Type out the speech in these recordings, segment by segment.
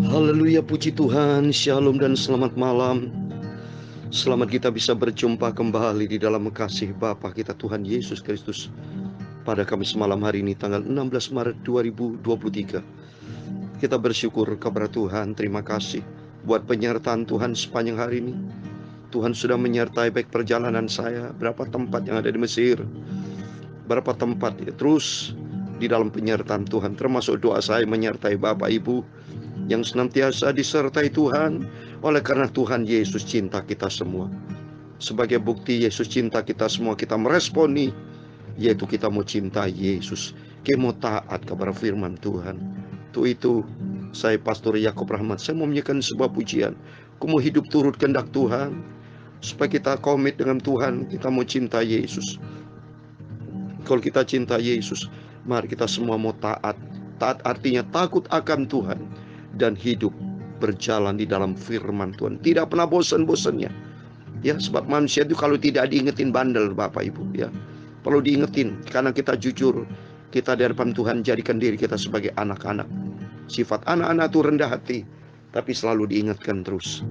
Haleluya, puji Tuhan, shalom dan selamat malam. Selamat kita bisa berjumpa kembali di dalam kasih Bapa kita Tuhan Yesus Kristus pada Kamis malam hari ini tanggal 16 Maret 2023. Kita bersyukur kepada Tuhan, terima kasih buat penyertaan Tuhan sepanjang hari ini. Tuhan sudah menyertai baik perjalanan saya, berapa tempat yang ada di Mesir, berapa tempat ya, terus di dalam penyertaan Tuhan, termasuk doa saya menyertai Bapak Ibu yang senantiasa disertai Tuhan. Oleh karena Tuhan Yesus cinta kita semua. Sebagai bukti Yesus cinta kita semua, kita meresponi, yaitu kita mau cinta Yesus, kita mau taat kepada firman Tuhan. Untuk itu saya Pastor Yakob Rahmat, saya mau menyanyikan sebuah pujian. Aku mau hidup turut kehendak Tuhan, supaya kita komit dengan Tuhan, kita mau cinta Yesus. Kalau kita cinta Yesus, mari kita semua mau taat. Taat artinya takut akan Tuhan dan hidup berjalan di dalam firman Tuhan, tidak pernah bosan-bosannya. Ya, sebab manusia itu kalau tidak diingetin bandel, Bapak Ibu, ya. Perlu diingetin, karena kita jujur, kita di hadapan Tuhan jadikan diri kita sebagai anak-anak. Sifat anak-anak itu rendah hati, tapi selalu diingatkan terus.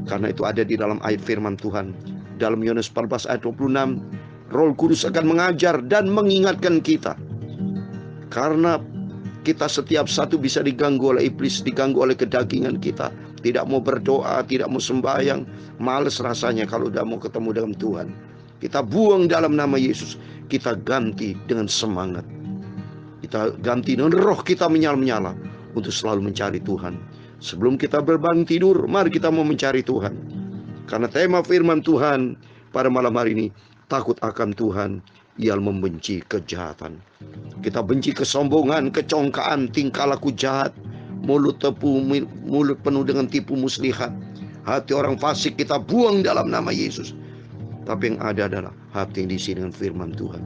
Karena itu ada di dalam ayat firman Tuhan. Dalam Yohanes 14 ayat 26, Roh Kudus akan mengajar dan mengingatkan kita. Karena kita setiap satu bisa diganggu oleh iblis, diganggu oleh kedagingan kita. Tidak mau berdoa, tidak mau sembahyang, males rasanya kalau udah mau ketemu dengan Tuhan. Kita buang dalam nama Yesus, kita ganti dengan semangat. Kita ganti dengan roh kita menyala-nyala untuk selalu mencari Tuhan. Sebelum kita berbangun tidur, mari kita mau mencari Tuhan. Karena tema firman Tuhan pada malam hari ini, takut akan Tuhan, ia membenci kejahatan. Kita benci kesombongan, kecongkaan, tingkah laku jahat, mulut penuh dengan tipu muslihat. Hati orang fasik kita buang dalam nama Yesus. Tapi yang ada adalah hati yang diisi dengan firman Tuhan,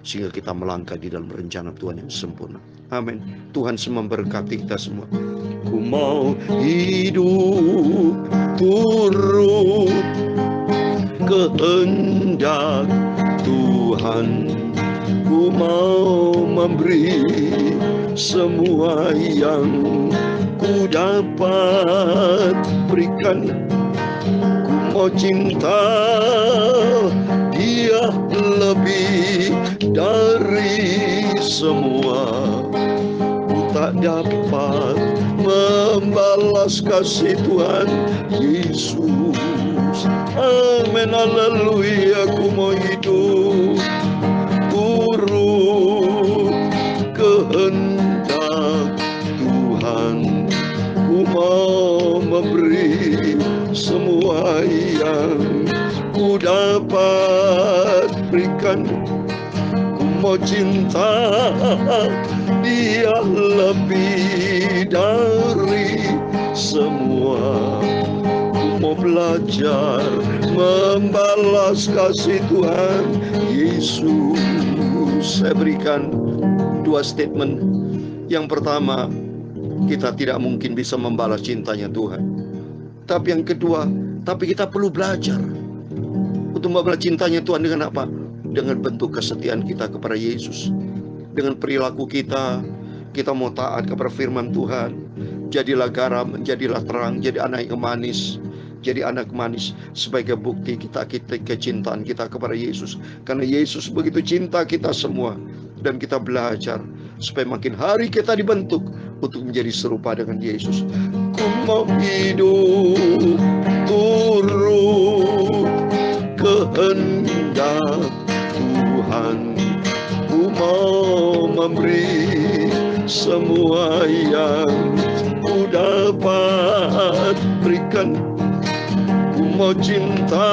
sehingga kita melangkah di dalam rencana Tuhan yang sempurna. Amin. Tuhan semua memberkati kita semua. Ku mau hidup turut kehendak Tuhan. Ku mau memberi semua yang ku dapat berikan. Ku mau cinta Dia lebih dari semua. Ku tak dapat membalas kasih Tuhan Yesus. Amin, haleluya. Ku mau hidup turut kehendak Tuhan. Ku mau memberi semua yang ku dapat berikan. Ku mau cinta Dia lebih dari semua. Ku mau belajar membalas kasih Tuhan Yesus. Saya berikan dua statement. Yang pertama, kita tidak mungkin bisa membalas cintanya Tuhan. Tapi yang kedua, tapi kita perlu belajar untuk membalas cintanya Tuhan dengan apa? Dengan bentuk kesetiaan kita kepada Yesus. Dengan perilaku kita, kita mau taat kepada firman Tuhan. Jadilah garam, jadilah terang, jadi anak yang manis. Jadi anak manis sebagai bukti kita kecintaan kita kepada Yesus. Karena Yesus begitu cinta kita semua. Dan kita belajar supaya makin hari kita dibentuk untuk menjadi serupa dengan Yesus. Ku mau hidup turut kehendak Tuhan. Ku mau memberi semua yang ku dapat berikan. Ku mau cinta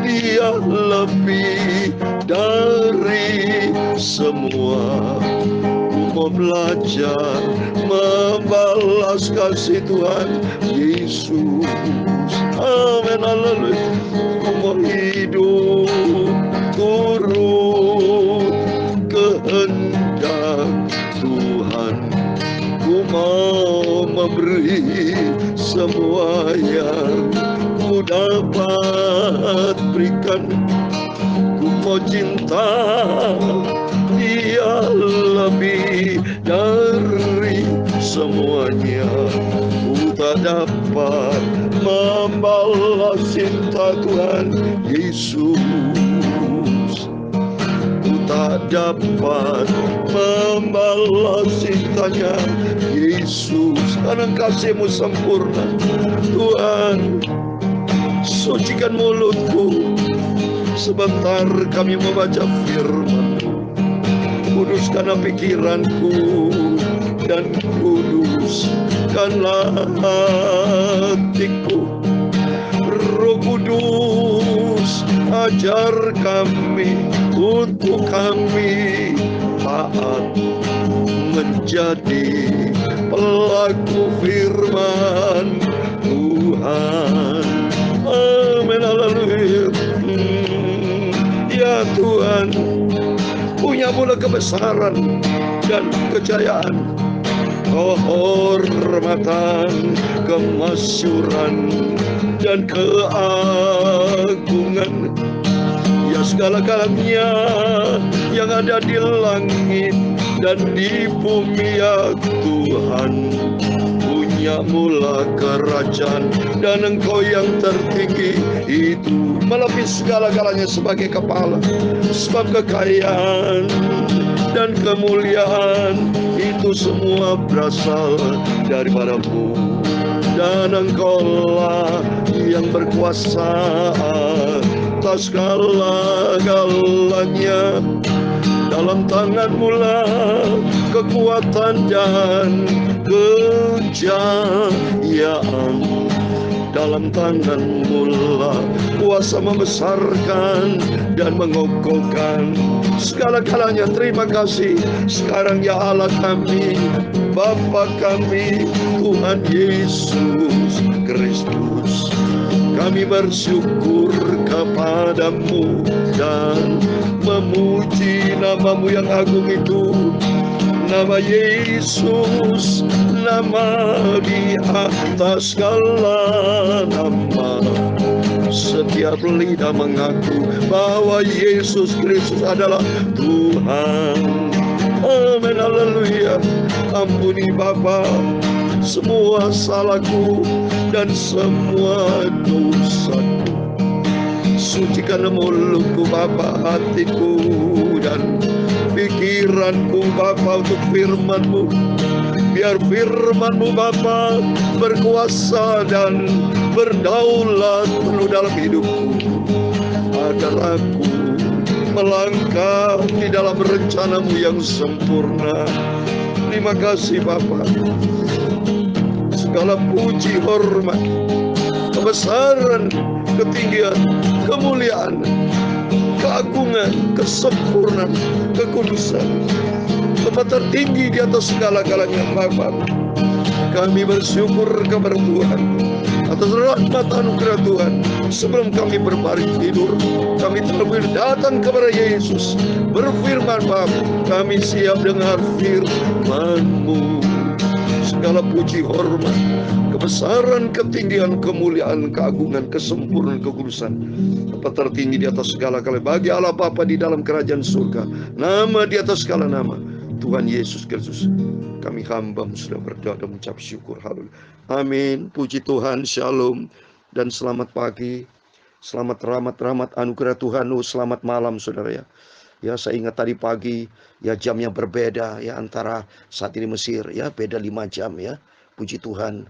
Dia lebih dari semua. Ku mau belajar membalas kasih Tuhan Yesus. Amin, haleluya. Ku mau hidup turut kehendak Tuhan. Ku mau memberi semua yang ku dapat berikan. Ku mau cinta Dia lebih dari semua. dapat membalas cinta Tuhan Yesus. Ku tak dapat membalas cintanya Yesus, karena kasih-Mu sempurna. Tuhan, sucikan mulutku, sebentar kami membaca firman-Mu. Kuduskanlah pikiranku dan kuduskanlah hatiku. Roh Kudus, ajar kami untuk kami taat menjadi pelaku firman Tuhan. Amin, haleluya. Ya Tuhan, punya mula kebesaran dan kejayaan, kehormatan, kemasyuran, dan keagungan. Ya segala-galanya yang ada di langit dan di bumi, ya Tuhan, punya mula kerajaan, dan Engkau yang tertinggi itu melebih segala-galanya sebagai kepala. Sebab kekayaan dan kemuliaan itu semua berasal daripada-Mu, dan Engkaulah yang berkuasa atas segala-galanya. Dalam tangan-Mu lah kekuatan dan kejayaan. Dalam tangan-Mu lah kuasa membesarkan dan mengokohkan segala-galanya. Terima kasih sekarang ya Allah kami, Bapa kami, Tuhan Yesus Kristus. Kami bersyukur kepada-Mu dan memuji nama-Mu yang agung itu, nama Yesus, nama di atas segala nama. Setiap lidah mengaku bahwa Yesus Kristus adalah Tuhan. Amin, haleluya. Ampuni Bapa semua salahku dan semua dosaku. Sucikan mulutku Bapa, hatiku dan pikiranku Bapa untuk firman-Mu. Biar firman-Mu Bapa berkuasa dan berdaulat penuh dalam hidupku, agar aku melangkah di dalam rencana-Mu yang sempurna. Terima kasih Bapa. Segala puji, hormat, kebesaran, ketinggian, kemuliaan, keagungan, kesempurnaan, kekudusan, tempat tertinggi di atas segala-galanya Bapa. Kami bersyukur kepada Tuhan atas rahmat anugerah Tuhan. Sebelum kami berbaring tidur, kami terlebih datang kepada Yesus, berfirman Bapa, kami siap dengar firman-Mu. Segala puji, hormat, kebesaran, ketinggian, kemuliaan, keagungan, kesempurnaan, kekudusan, tempat tertinggi di atas segala-galanya bagi Allah Bapa di dalam kerajaan surga. Nama di atas segala nama, Tuhan Yesus Kristus. Kami hamba sudah berdoa dan mengucap syukur. Haleluya. Amin. Puji Tuhan. Shalom dan selamat pagi. Selamat rahmat anugerah Tuhan. Selamat malam saudara ya. Ya, saya ingat tadi pagi ya, jamnya berbeda ya, antara saat ini Mesir ya, beda 5 jam ya. Puji Tuhan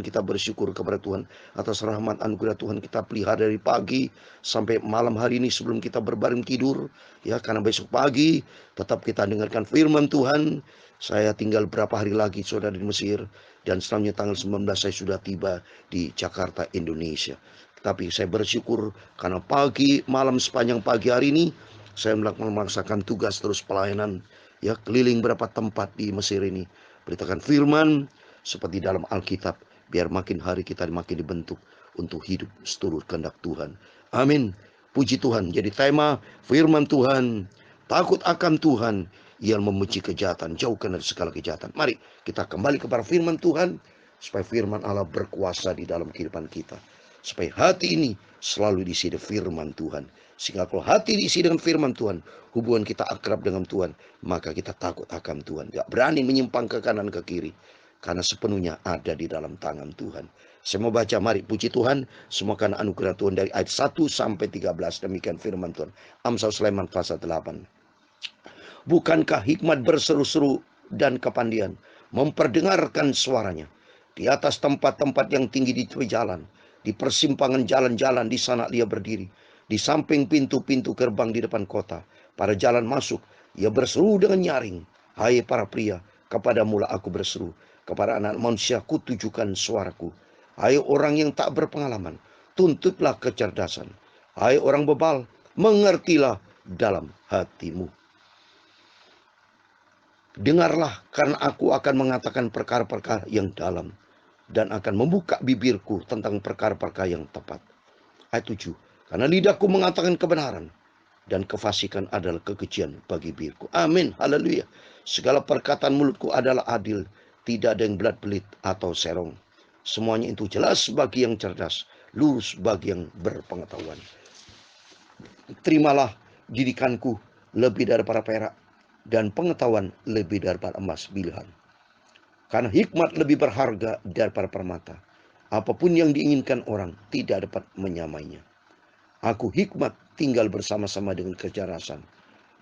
kita bersyukur kepada Tuhan atas rahmat anugerah Tuhan. Kita pelihara dari pagi sampai malam hari ini sebelum kita berbaring tidur ya, karena besok pagi tetap kita dengarkan firman Tuhan. Saya tinggal berapa hari lagi saudara di Mesir, dan selanjutnya tanggal 19 saya sudah tiba di Jakarta, Indonesia. Tapi saya bersyukur karena pagi malam sepanjang pagi hari ini saya melaksanakan tugas terus pelayanan ya, keliling berapa tempat di Mesir ini, beritakan firman seperti dalam Alkitab, biar makin hari kita makin dibentuk untuk hidup seturut kehendak Tuhan. Amin. Puji Tuhan. Jadi tema firman Tuhan, takut akan Tuhan, ia memuji kejahatan, jauhkan dari segala kejahatan. Mari kita kembali kepada firman Tuhan, supaya firman Allah berkuasa di dalam kehidupan kita, supaya hati ini selalu diisi dengan firman Tuhan. Sehingga kalau hati diisi dengan firman Tuhan, hubungan kita akrab dengan Tuhan, maka kita takut akan Tuhan, gak berani menyimpang ke kanan ke kiri. karena sepenuhnya ada di dalam tangan Tuhan. Saya mau baca, mari puji Tuhan, semua karena anugerah Tuhan dari ayat 1 sampai 13. Demikian firman Tuhan. Amsal Sulaiman pasal 8. Bukankah hikmat berseru-seru dan kepandian memperdengarkan suaranya di atas tempat-tempat yang tinggi di tepi jalan, di persimpangan jalan-jalan, di sana ia berdiri, di samping pintu-pintu gerbang di depan kota, pada jalan masuk ia berseru dengan nyaring. Hai para pria, kepadamu lah aku berseru, kepada anak manusia kutujukan suaraku. Hai orang yang tak berpengalaman, tuntutlah kecerdasan. Hai orang bebal, mengertilah dalam hatimu. Dengarlah, karena aku akan mengatakan perkara-perkara yang dalam, dan akan membuka bibirku tentang perkara-perkara yang tepat. Ayat 7. Karena lidahku mengatakan kebenaran, dan kefasikan adalah kekejian bagi bibirku. Amin, haleluya. Segala perkataan mulutku adalah adil, tidak ada yang belat-belit atau serong. Semuanya itu jelas bagi yang cerdas, lurus bagi yang berpengetahuan. Terimalah didikanku lebih daripada perak, dan pengetahuan lebih daripada emas pilihan. Karena hikmat lebih berharga daripada permata. Apapun yang diinginkan orang tidak dapat menyamainya. Aku hikmat tinggal bersama-sama dengan kecerdasan,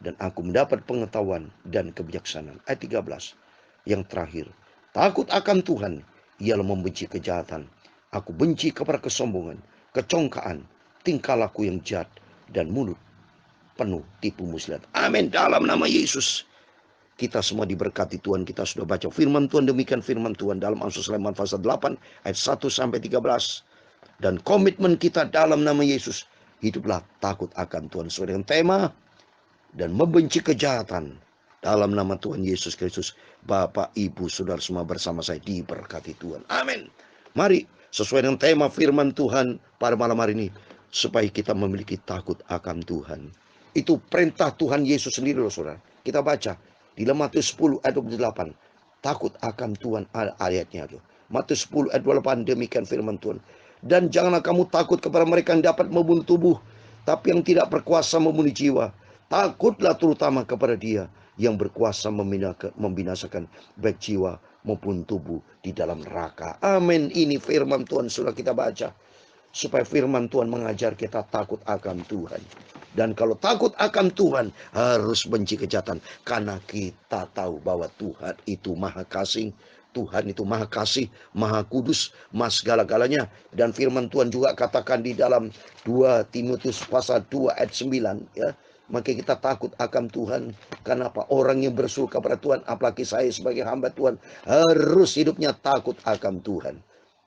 dan aku mendapat pengetahuan dan kebijaksanaan. Ayat 13. Yang terakhir, takut akan Tuhan ialah membenci kejahatan. Aku benci kepada kesombongan, kecongkaan, tingkah laku yang jahat, dan mulut penuh tipu muslihat. Amin, dalam nama Yesus. Kita semua diberkati Tuhan. Kita sudah baca firman Tuhan. Demikian firman Tuhan dalam Amsal Sulaiman pasal 8 ayat 1 sampai 13. Dan komitmen kita dalam nama Yesus, hiduplah takut akan Tuhan sesuai dengan tema, dan membenci kejahatan dalam nama Tuhan Yesus Kristus. Bapak, Ibu, Saudara semua bersama saya diberkati Tuhan. Amin. Mari sesuai dengan tema firman Tuhan pada malam hari ini, supaya kita memiliki takut akan Tuhan. Itu perintah Tuhan Yesus sendiri loh saudara. Kita baca di dalam Matius 10 ayat 28. Takut akan Tuhan, ayatnya tuh. Matius 10 ayat 28, demikian firman Tuhan. Dan janganlah kamu takut kepada mereka yang dapat membunuh tubuh, tapi yang tidak berkuasa membunuh jiwa. Takutlah terutama kepada Dia yang berkuasa membinasakan baik jiwa maupun tubuh di dalam neraka. Amin. Ini firman Tuhan sudah kita baca. Supaya firman Tuhan mengajar kita takut akan Tuhan. Dan kalau takut akan Tuhan, harus benci kejahatan. Karena kita tahu bahwa Tuhan itu maha kasih. Tuhan itu maha kasih, maha kudus, maha segala-galanya. Dan firman Tuhan juga katakan di dalam 2 Timotius pasal 2 ayat 9. Ya. Maka kita takut akan Tuhan. Kenapa? Orang yang berseru kepada Tuhan, apalagi saya sebagai hamba Tuhan, harus hidupnya takut akan Tuhan.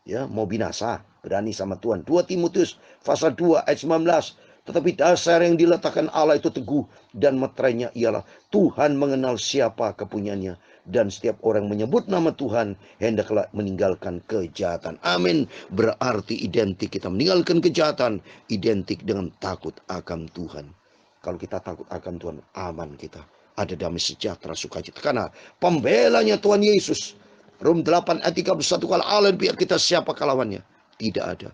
Ya, mau binasa, berani sama Tuhan. 2 Timotius pasal 2 ayat 19. Tetapi dasar yang diletakkan Allah itu teguh, dan meterainya ialah Tuhan mengenal siapa kepunyaannya, dan setiap orang menyebut nama Tuhan hendaklah meninggalkan kejahatan. Amin. Berarti identik kita meninggalkan kejahatan, identik dengan takut akan Tuhan. Kalau kita takut akan Tuhan, aman kita. Ada damai sejahtera, sukacita. Karena pembelanya Tuhan Yesus. Rom 8 ayat 31, kalau Allah biar kita siapa lawannya? Tidak ada.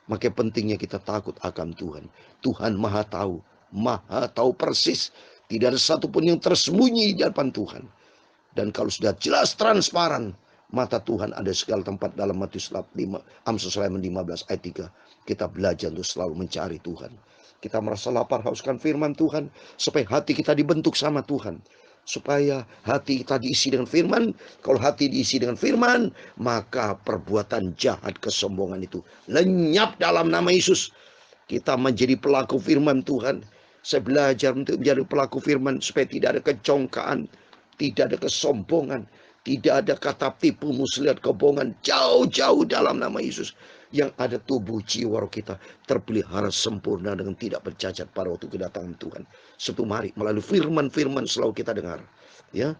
Maka pentingnya kita takut akan Tuhan. Tuhan maha tahu persis. Tidak ada satupun yang tersembunyi di hadapan Tuhan. Dan kalau sudah jelas transparan, mata Tuhan ada segala tempat dalam Matius 5, Amsal Sulaiman 15 ayat 3. Kita belajar untuk selalu mencari Tuhan. Kita merasa lapar hauskan firman Tuhan, supaya hati kita dibentuk sama Tuhan. Supaya hati kita diisi dengan firman. Kalau hati diisi dengan firman, maka perbuatan jahat, kesombongan itu lenyap dalam nama Yesus. Kita menjadi pelaku firman Tuhan. Saya belajar untuk menjadi pelaku firman, supaya tidak ada kecongkaan, tidak ada kesombongan, tidak ada kata tipu, muslihat, kebohongan. Jauh-jauh dalam nama Yesus. Yang ada tubuh jiwa kita terpelihara sempurna dengan tidak bercacat pada waktu kedatangan Tuhan. Sebab mari melalui firman-firman selalu kita dengar. Ya,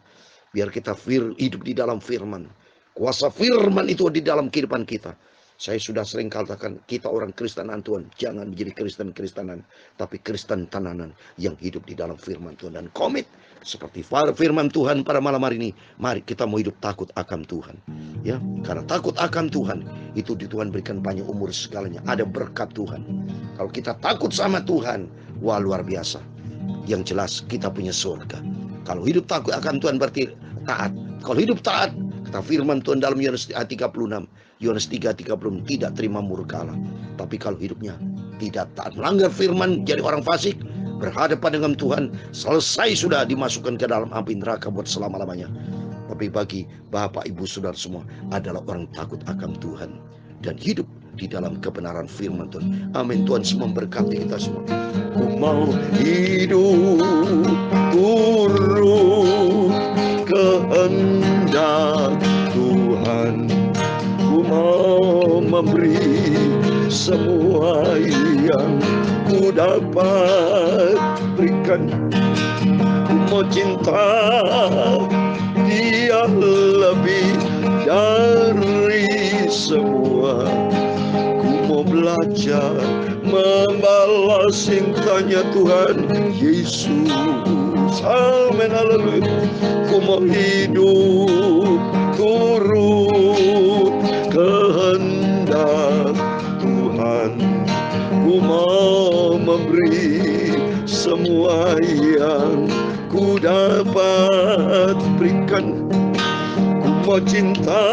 biar kita hidup di dalam firman. Kuasa firman itu di dalam kehidupan kita. Saya sudah sering katakan, kita orang Kristenan Tuhan, jangan menjadi Kristen-Kristenan, tapi Kristen tenanan yang hidup di dalam firman Tuhan. Dan komit seperti firman Tuhan pada malam hari ini. Mari kita mau hidup takut akan Tuhan. Ya, karena takut akan Tuhan, itu di Tuhan berikan panjang umur segalanya. Ada berkat Tuhan. Kalau kita takut sama Tuhan, wah luar biasa. Yang jelas kita punya surga. Kalau hidup takut akan Tuhan berarti taat. Kalau hidup taat, Kata firman Tuhan dalam Yohanes 3:36, Yohanes 3:36, tidak terima murka Allah. Tapi kalau hidupnya tidak taat, melanggar firman, jadi orang fasik, berhadapan dengan Tuhan, selesai sudah dimasukkan ke dalam api neraka buat selama-lamanya. Tapi bagi Bapak, Ibu, Saudara semua adalah orang takut akan Tuhan dan hidup di dalam kebenaran firman Tuhan. Amin. Tuhan semua memberkati kita semua. Ku mau hidup turut kehendak Tuhan. Ku mau memberi semua yang ku dapat berikan. Ku mau cinta Dia lebih dari semua. Ku mau belajar membalas cintanya Tuhan Yesus. Amin, haleluya. Ku mau hidup turut kehendak Tuhan. Ku mau memberi semua yang ku dapat berikan. Ku mau cinta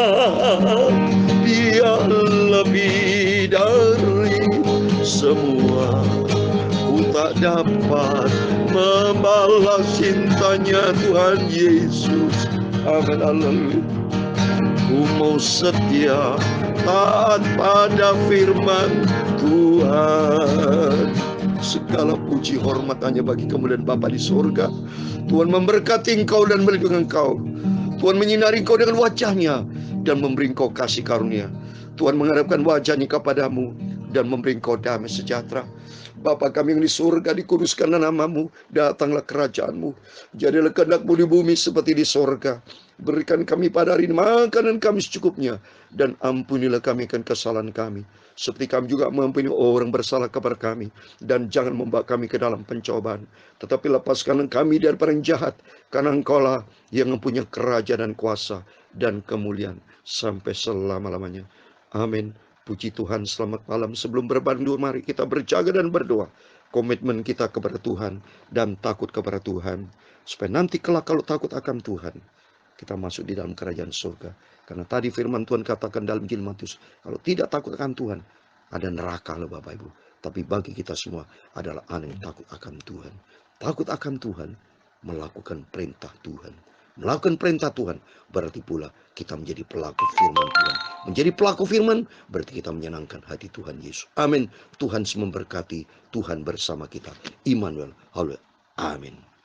Dia lebih dari semua. Ku tak dapat membalas cintanya Tuhan Yesus. Amin, haleluya. Ku mau setia taat pada firman Tuhan. Segala puji hormat hanya bagi kemuliaan Bapa di surga. Tuhan memberkati engkau dan melindungi engkau. Tuhan menyinari engkau dengan wajahnya dan memberi engkau kasih karunia. Tuhan menghadapkan wajahnya kepadamu dan memberi engkau damai sejahtera. Bapa kami yang di surga, dikuduskanlah namamu, datanglah kerajaanmu, jadilah kehendakmu di bumi seperti di surga. Berikan kami pada hari ini makanan kami secukupnya, dan ampunilah kami akan kesalahan kami, seperti kami juga mengampuni orang bersalah kepada kami. Dan jangan membawa kami ke dalam pencobaan, tetapi lepaskan kami daripada yang jahat, karena Engkaulah yang mempunyai kerajaan dan kuasa dan kemuliaan sampai selama-lamanya. Amin. Puji Tuhan, selamat malam. Sebelum berbandu, mari kita berjaga dan berdoa. Komitmen kita kepada Tuhan dan takut kepada Tuhan, supaya nanti kelak kalau takut akan Tuhan, kita masuk di dalam kerajaan surga. Karena tadi firman Tuhan katakan dalam Injil Matius, kalau tidak takut akan Tuhan, ada neraka loh Bapak Ibu. Tapi bagi kita semua adalah anak yang takut akan Tuhan. Takut akan Tuhan, melakukan perintah Tuhan. Melakukan perintah Tuhan berarti pula kita menjadi pelaku firman Tuhan. Menjadi pelaku firman berarti kita menyenangkan hati Tuhan Yesus. Amin. Tuhan memberkati, Tuhan bersama kita. Immanuel. Haleluya. Amin.